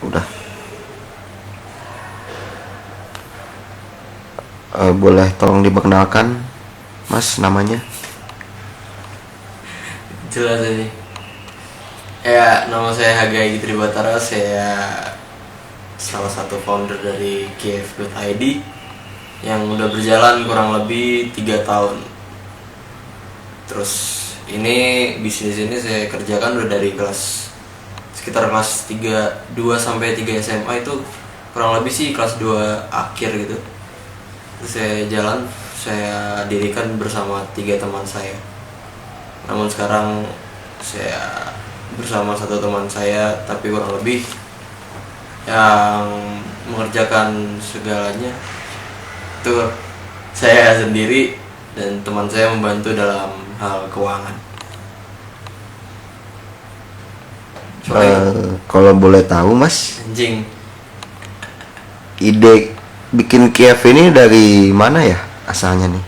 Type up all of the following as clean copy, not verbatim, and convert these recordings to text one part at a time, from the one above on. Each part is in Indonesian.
Udah. Boleh tolong diperkenalkan, Mas, namanya? Jelas ini. Ya, nama saya Haga Gitri Batara. Saya salah satu founder dari kf.id yang udah berjalan kurang lebih 3 tahun. Terus ini bisnis ini saya kerjakan udah dari sekitar kelas 2 sampai 3 SMA, itu kurang lebih sih kelas 2 akhir gitu. Terus saya dirikan bersama 3 teman saya. Namun sekarang saya bersama satu teman saya, tapi kurang lebih yang mengerjakan segalanya itu saya sendiri, dan teman saya membantu dalam hal keuangan. Kalau boleh tahu, Mas, Anjing, ide bikin KF ini dari mana ya asalnya nih?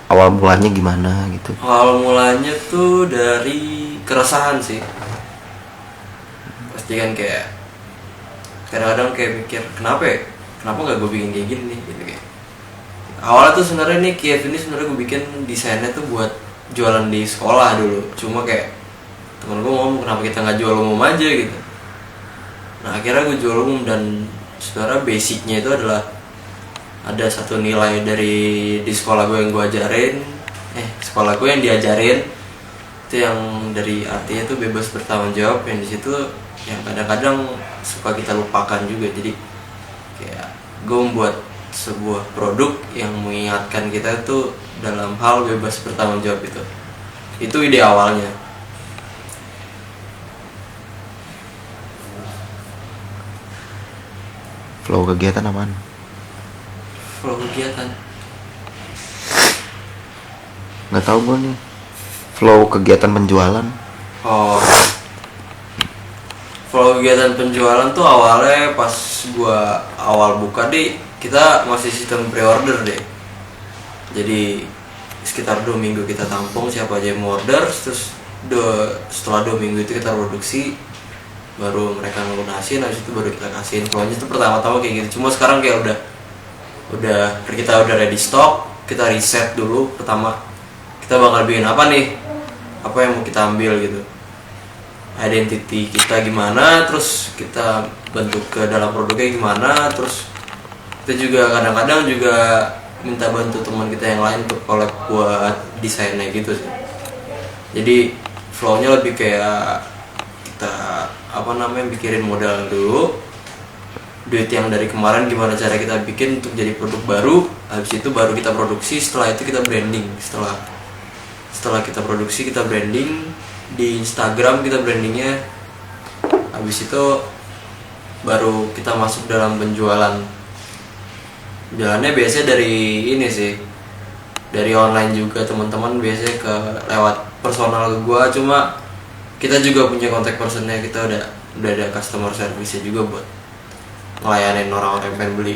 Awal mulanya gimana gitu? awal mulanya tuh dari keresahan sih. Pasti kan kayak kadang-kadang kayak mikir kenapa nggak gue bikin kayak gini nih gitu. Kayak awalnya tuh sebenarnya nih KF ini sebenarnya gue bikin desainnya tuh buat jualan di sekolah dulu. Cuma kayak temen gue ngomong, kenapa kita nggak jual umum aja gitu. Nah akhirnya gue jual umum, dan sebenarnya basicnya itu adalah ada satu nilai di sekolah gue yang gue ajarin, sekolah gue yang diajarin itu yang dari artinya tuh bebas bertanggung jawab, yang di situ yang kadang-kadang suka kita lupakan juga. Jadi kayak gue membuat sebuah produk yang mengingatkan kita tuh dalam hal bebas bertanggung jawab. Itu ide awalnya. Flow kegiatan apaan? Flow kegiatan Nggak tahu gue nih. Flow kegiatan penjualan. oh flow kegiatan penjualan tuh awalnya pas gua awal buka kita masih sistem pre-order deh. Jadi sekitar 2 minggu kita tampung siapa aja yang mau order, terus setelah 2 minggu itu kita produksi, baru mereka ngelunasin, habis itu baru kita kasihin. Flownya itu pertama-tama kayak gitu. Cuma sekarang kayak kita udah ready stock, kita riset dulu pertama kita bakal bikin apa nih, apa yang mau kita ambil gitu, identity kita gimana, terus kita bentuk ke dalam produknya gimana. Terus kita juga kadang-kadang juga minta bantu teman kita yang lain untuk collab buat desainnya gitu sih. Jadi flownya lebih kayak kita bikirin modal dulu, duit yang dari kemarin gimana cara kita bikin untuk jadi produk baru, habis itu baru kita produksi. Setelah itu kita branding. Setelah kita produksi, kita branding di Instagram, kita brandingnya. Habis itu baru kita masuk dalam penjualan. Jalannya biasanya dari ini sih, dari online juga. Teman-teman biasanya lewat personal ke gua, cuma kita juga punya kontak personnya. Kita udah ada customer service juga buat ngelayanin orang-orang yang pengen beli.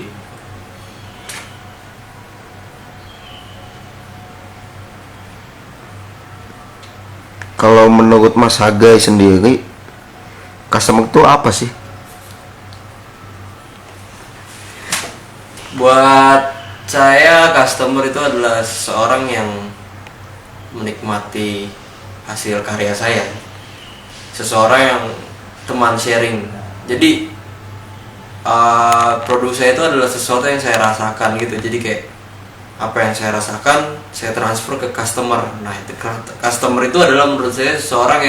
Kalau menurut Mas Hagai sendiri, customer itu apa sih? Buat saya customer itu adalah seseorang yang menikmati hasil karya saya, seseorang yang teman sharing. Jadi produk saya itu adalah sesuatu yang saya rasakan gitu. Jadi kayak apa yang saya rasakan saya transfer ke customer. Nah itu customer itu adalah menurut saya seseorang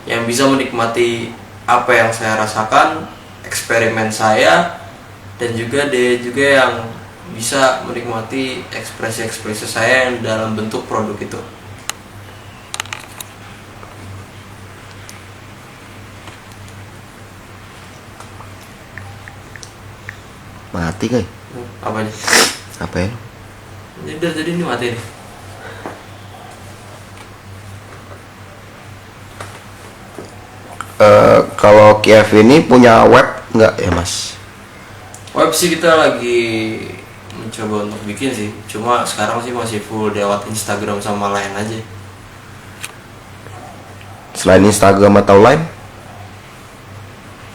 yang bisa menikmati apa yang saya rasakan, eksperimen saya, dan juga dia juga yang bisa menikmati ekspresi-ekspresi saya yang dalam bentuk produk itu. Mati guys. Apanya? Apa ya? Jadi ini mati nih. Kalau KF ini punya web nggak ya, Mas? Web sih kita lagi mencoba untuk bikin sih, cuma sekarang sih masih full lewat Instagram sama Line aja. Selain Instagram atau Line?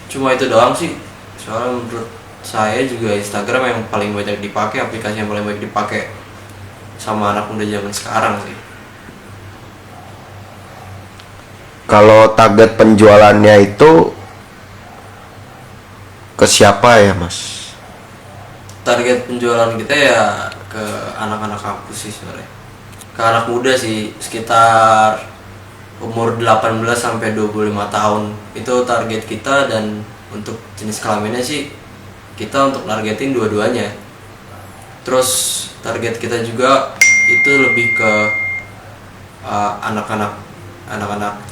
Cuma itu doang sih. Soalnya menurut saya juga Instagram yang paling banyak dipakai, aplikasi yang paling banyak dipakai sama anak muda zaman sekarang sih. Kalau target penjualannya itu ke siapa ya Mas? Target penjualan kita ya ke anak-anak kampus sih sebenarnya, ke anak muda sih, sekitar umur 18 sampai 25 tahun itu target kita. Dan untuk jenis kelaminnya sih kita untuk nargetin dua-duanya. Terus target kita juga itu lebih ke anak-anak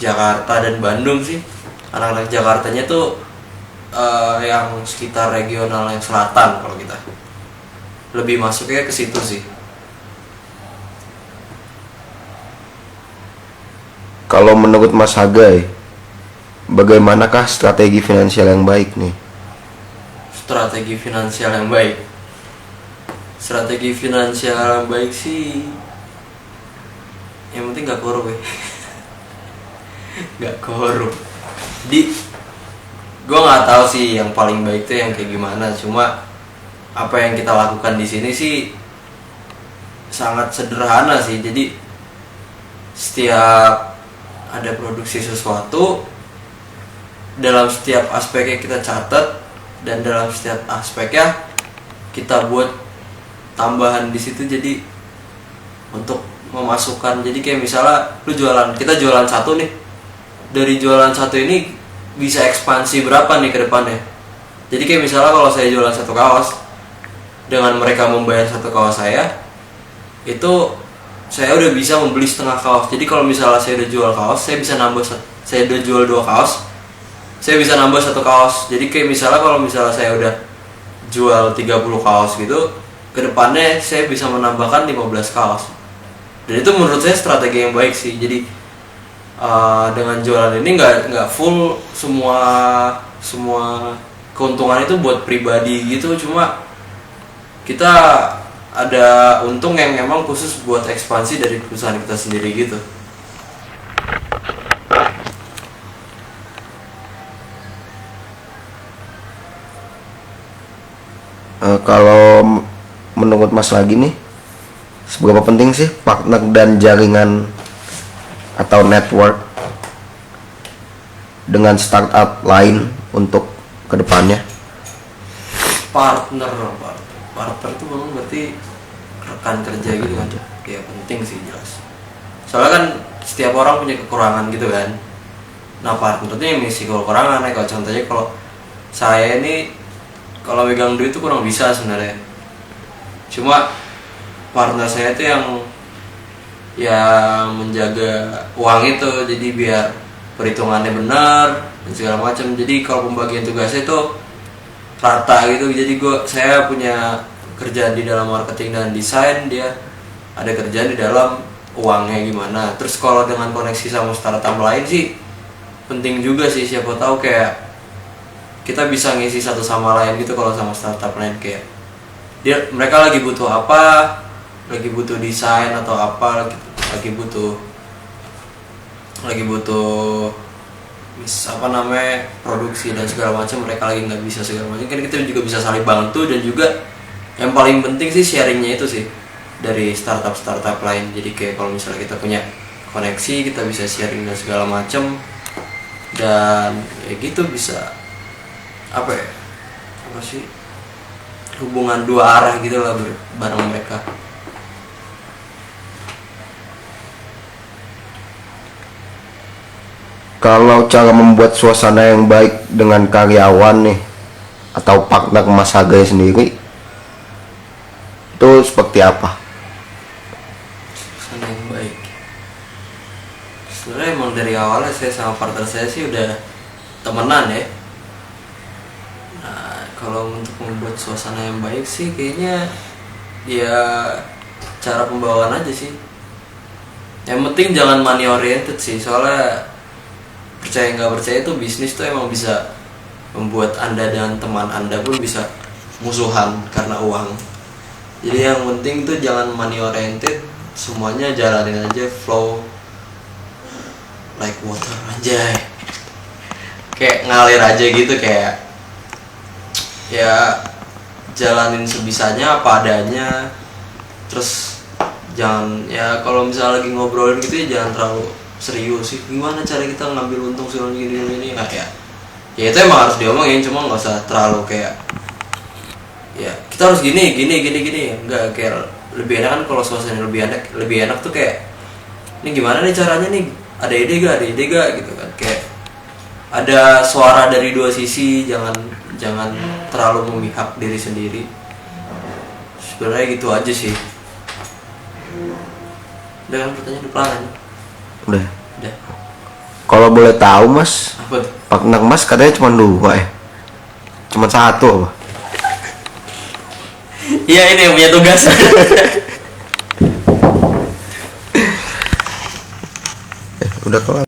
Jakarta dan Bandung sih. Anak-anak Jakartanya tuh yang sekitar regional yang selatan, kalau kita lebih masuknya ke situ sih. Kalau menurut Mas Hagai, bagaimanakah strategi finansial yang baik nih? Strategi finansial yang baik. Strategi finansial yang baik sih, yang penting gak korup ya. Gak korup. Gue nggak tahu sih yang paling baik tuh yang kayak gimana. Cuma apa yang kita lakukan di sini sih sangat sederhana sih. Jadi setiap ada produksi sesuatu, dalam setiap aspeknya kita catat, dan dalam setiap aspeknya kita buat tambahan di situ. Jadi untuk memasukkan, jadi kayak misalnya lu jualan, kita jualan satu nih, dari jualan satu ini bisa ekspansi berapa nih ke depannya. Jadi kayak misalnya kalau saya jualan satu kaos, dengan mereka membayar satu kaos saya, itu saya udah bisa membeli setengah kaos. Jadi kalau misalnya saya udah jual kaos, saya bisa nambah, saya udah jual 2 kaos, saya bisa nambah 1 kaos. Jadi kayak misalnya kalau misalnya saya udah jual 30 kaos gitu, kedepannya saya bisa menambahkan 15 kaos. Dan itu menurut saya strategi yang baik sih. Jadi dengan jualan ini nggak full semua keuntungan itu buat pribadi gitu, cuma kita ada untung yang memang khusus buat ekspansi dari perusahaan kita sendiri gitu. Kalau menurut Mas lagi nih, seberapa penting sih partner dan jaringan atau network dengan startup lain untuk kedepannya? Partner itu memang berarti rekan kerja gitu kan, ya penting sih jelas. Soalnya kan setiap orang punya kekurangan gitu kan. Nah partner itu yang mengisi kekurangan. Kalau contohnya kalau saya ini kalau megang duit itu kurang bisa sebenarnya. Cuma partner saya itu yang menjaga uang itu, jadi biar perhitungannya benar dan segala macam. Jadi kalau pembagian tugasnya itu rata gitu. Jadi saya punya kerjaan di dalam marketing dan desain, dia ada kerjaan di dalam uangnya gimana. Terus kalau dengan koneksi sama startup lain sih penting juga sih, siapa tahu kayak kita bisa ngisi satu sama lain gitu. Kalau sama startup lain kayak mereka lagi butuh apa, lagi butuh desain atau apa, lagi butuh produksi dan segala macam, mereka lagi nggak bisa segala macam kan, kita juga bisa saling bantu. Dan juga yang paling penting sih sharingnya itu sih dari startup lain. Jadi kayak kalau misalnya kita punya koneksi, kita bisa sharing dan segala macam, dan ya gitu bisa apa sih, hubungan 2 arah gitu lah bareng mereka. Kalau cara membuat suasana yang baik dengan karyawan nih atau partner Mas Hagai sendiri itu seperti apa? Suasana yang baik, sebenarnya emang dari awalnya saya sama partner saya sih udah temenan ya. Nah kalau untuk membuat suasana yang baik sih kayaknya ya cara pembawaan aja sih. Yang penting jangan money oriented sih, soalnya percaya nggak percaya itu bisnis tuh emang bisa membuat Anda dan teman Anda pun bisa musuhan karena uang. Jadi yang penting tuh jangan money oriented, semuanya jalanin aja flow like water aja, kayak ngalir aja gitu. Kayak ya jalanin sebisanya apa adanya, terus jangan ya kalau misalnya lagi ngobrolin gitu ya jangan terlalu serius sih, gimana cara kita ngambil untung segala gini nah, ya itu emang harus diomongin, cuma nggak usah terlalu kayak ya kita harus gini enggak, kayak lebih enak kan kalau suasana lebih enak tuh kayak ini gimana nih caranya nih, ada ide gak gitu kan, kayak ada suara dari dua sisi, jangan terlalu memihak diri sendiri. Sebenarnya gitu aja sih. Udah kan pertanyaan depan. Udah. Udah. Kalau boleh tahu mas, Apa tuh? paknak mas katanya cuma 2 ya? Cuma 1 apa? Iya ini yang punya tugas. Udah kelar.